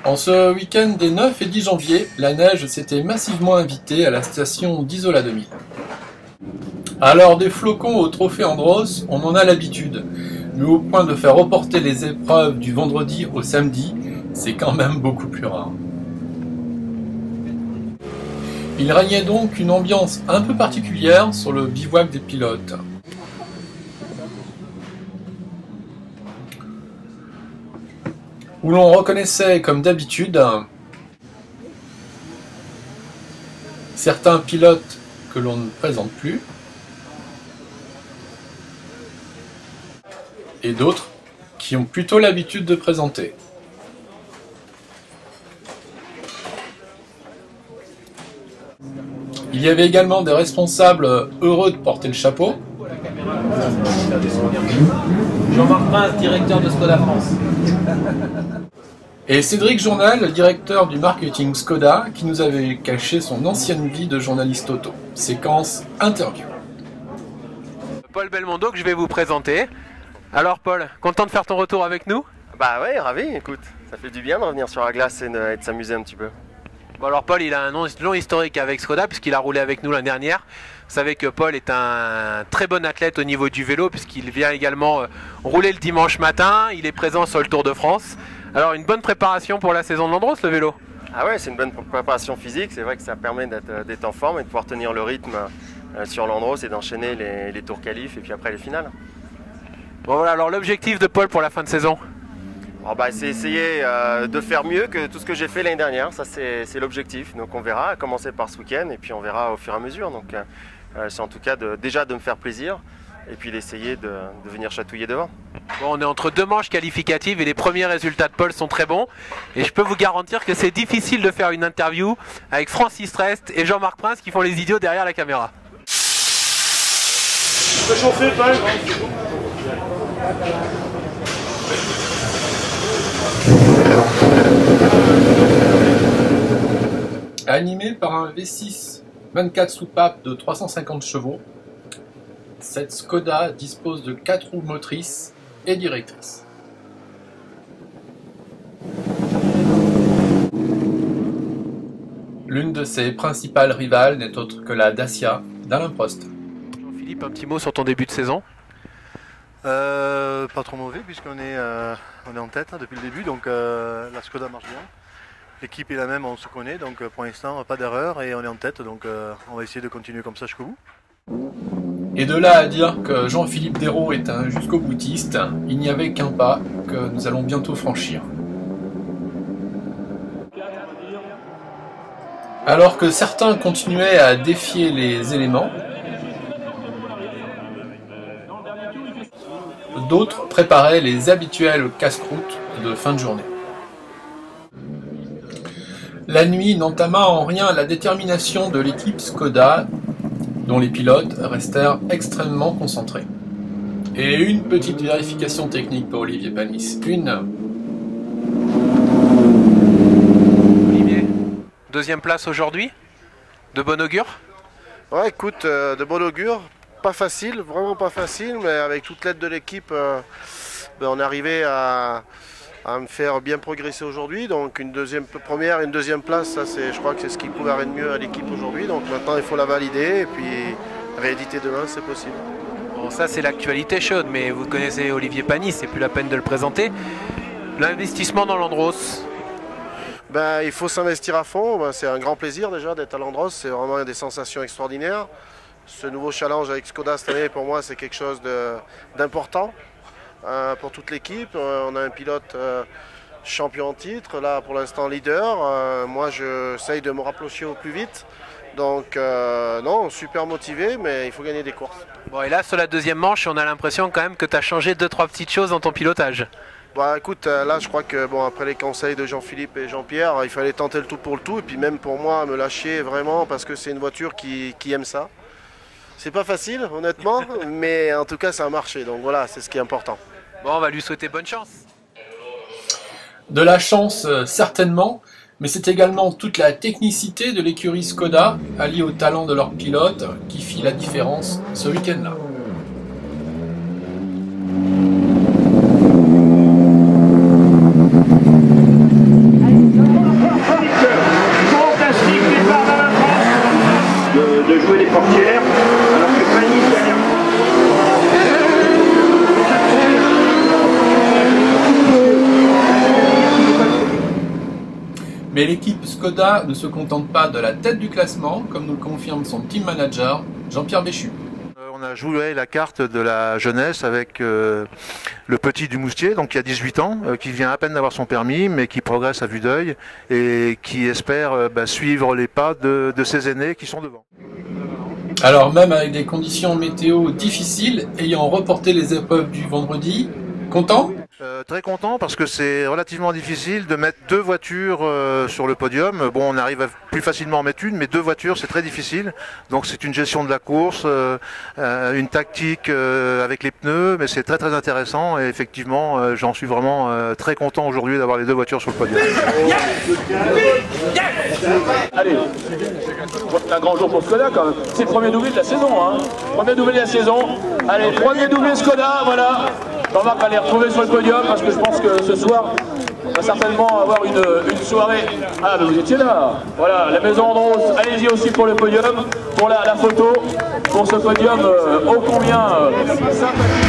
En ce week-end des 9 et 10 janvier, la neige s'était massivement invitée à la station d'Isola 2000. Alors des flocons au trophée Andros, on en a l'habitude, mais au point de faire reporter les épreuves du vendredi au samedi, c'est quand même beaucoup plus rare. Il régnait donc une ambiance un peu particulière sur le bivouac des pilotes. Où l'on reconnaissait, comme d'habitude, certains pilotes que l'on ne présente plus, et d'autres qui ont plutôt l'habitude de présenter. Il y avait également des responsables heureux de porter le chapeau. Jean-Marc Prince, directeur de Skoda France. Et Cédric Journal, le directeur du marketing Skoda, qui nous avait caché son ancienne vie de journaliste auto. Séquence interview. Paul Belmondo que je vais vous présenter. Alors Paul, content de faire ton retour avec nous? Bah ouais, ravi, écoute, ça fait du bien de revenir sur la glace et de s'amuser un petit peu. Bon alors Paul, il a un long historique avec Skoda puisqu'il a roulé avec nous l'année dernière. Vous savez que Paul est un très bon athlète au niveau du vélo puisqu'il vient également rouler le dimanche matin, il est présent sur le Tour de France. Alors une bonne préparation pour la saison de l'Andros, le vélo? Ah ouais, c'est une bonne préparation physique, c'est vrai que ça permet d'être en forme et de pouvoir tenir le rythme sur l'Andros et d'enchaîner les tours qualifs et puis après les finales. Bon voilà, alors l'objectif de Paul pour la fin de saison? Oh bah, c'est essayer de faire mieux que tout ce que j'ai fait l'année dernière, ça c'est l'objectif. Donc on verra, à commencer par ce week-end et puis on verra au fur et à mesure. Donc c'est en tout cas déjà de me faire plaisir et puis d'essayer de venir chatouiller devant. Bon, on est entre deux manches qualificatives et les premiers résultats de Paul sont très bons. Et je peux vous garantir que c'est difficile de faire une interview avec Francis Rest et Jean-Marc Prince qui font les idiots derrière la caméra. Tu peux chauffer, Paul? Animé par un V6 24 soupapes de 350 chevaux, cette Skoda dispose de 4 roues motrices et directrices. L'une de ses principales rivales n'est autre que la Dacia d'Alain Prost. Jean-Philippe, un petit mot sur ton début de saison? Pas trop mauvais puisqu'on est en tête depuis le début, donc la Skoda marche bien. L'équipe est la même, on se connaît, donc pour l'instant pas d'erreur et on est en tête, donc on va essayer de continuer comme ça jusqu'au bout. Et de là à dire que Jean-Philippe Dérault est un jusqu'au boutiste, il n'y avait qu'un pas que nous allons bientôt franchir. Alors que certains continuaient à défier les éléments, d'autres préparaient les habituels casse-croûtes de fin de journée. La nuit n'entama en rien la détermination de l'équipe Skoda, dont les pilotes restèrent extrêmement concentrés. Et une petite vérification technique pour Olivier Panis. Olivier, deuxième place aujourd'hui, de bon augure? Ouais, écoute, de bon augure, pas facile, vraiment pas facile, mais avec toute l'aide de l'équipe, on est arrivé à me faire bien progresser aujourd'hui. Donc une première et une deuxième place, ça je crois que c'est ce qui pouvait arrêter mieux à l'équipe aujourd'hui. Donc maintenant il faut la valider et puis rééditer demain, c'est possible. Bon, ça c'est l'actualité chaude, mais vous connaissez Olivier Panis, c'est plus la peine de le présenter. L'investissement dans l'Andros? Il faut s'investir à fond, c'est un grand plaisir déjà d'être à l'Andros, c'est vraiment des sensations extraordinaires. Ce nouveau challenge avec Skoda cette année, pour moi, c'est quelque chose d'important pour toute l'équipe. On a un pilote champion en titre, là pour l'instant leader. Moi, j'essaye de me rapprocher au plus vite. Donc, non, super motivé, mais il faut gagner des courses. Bon, et là, sur la deuxième manche, on a l'impression quand même que tu as changé 2-3 petites choses dans ton pilotage. Écoute, là je crois que après les conseils de Jean-Philippe et Jean-Pierre, il fallait tenter le tout pour le tout. Et puis même pour moi, me lâcher vraiment parce que c'est une voiture qui aime ça. C'est pas facile, honnêtement, mais en tout cas, ça a marché. Donc voilà, c'est ce qui est important. Bon, on va lui souhaiter bonne chance. De la chance, certainement, mais c'est également toute la technicité de l'écurie Skoda, alliée au talent de leurs pilotes, qui fit la différence ce week-end-là. Mais l'équipe Skoda ne se contente pas de la tête du classement, comme nous le confirme son team manager, Jean-Pierre Béchu. On a joué la carte de la jeunesse avec le petit du Moustier, donc qui a 18 ans, qui vient à peine d'avoir son permis, mais qui progresse à vue d'œil et qui espère suivre les pas de ses aînés qui sont devant. Alors même avec des conditions météo difficiles, ayant reporté les épreuves du vendredi, content ? Très content parce que c'est relativement difficile de mettre deux voitures sur le podium. Bon, on arrive à plus facilement en mettre une, mais deux voitures c'est très difficile. Donc c'est une gestion de la course, une tactique avec les pneus, mais c'est très intéressant et effectivement j'en suis vraiment très content aujourd'hui d'avoir les deux voitures sur le podium. Allez, un grand jour pour Skoda quand même. C'est le premier doublé de la saison, hein. Premier doublé de la saison. Allez, premier doublé Skoda, voilà. Jean-Marc va les retrouver sur le podium parce que je pense que ce soir, on va certainement avoir une soirée. Ah, mais vous étiez là. Voilà, la maison Andros, allez-y aussi pour le podium, pour la photo, pour ce podium ô combien sympathique.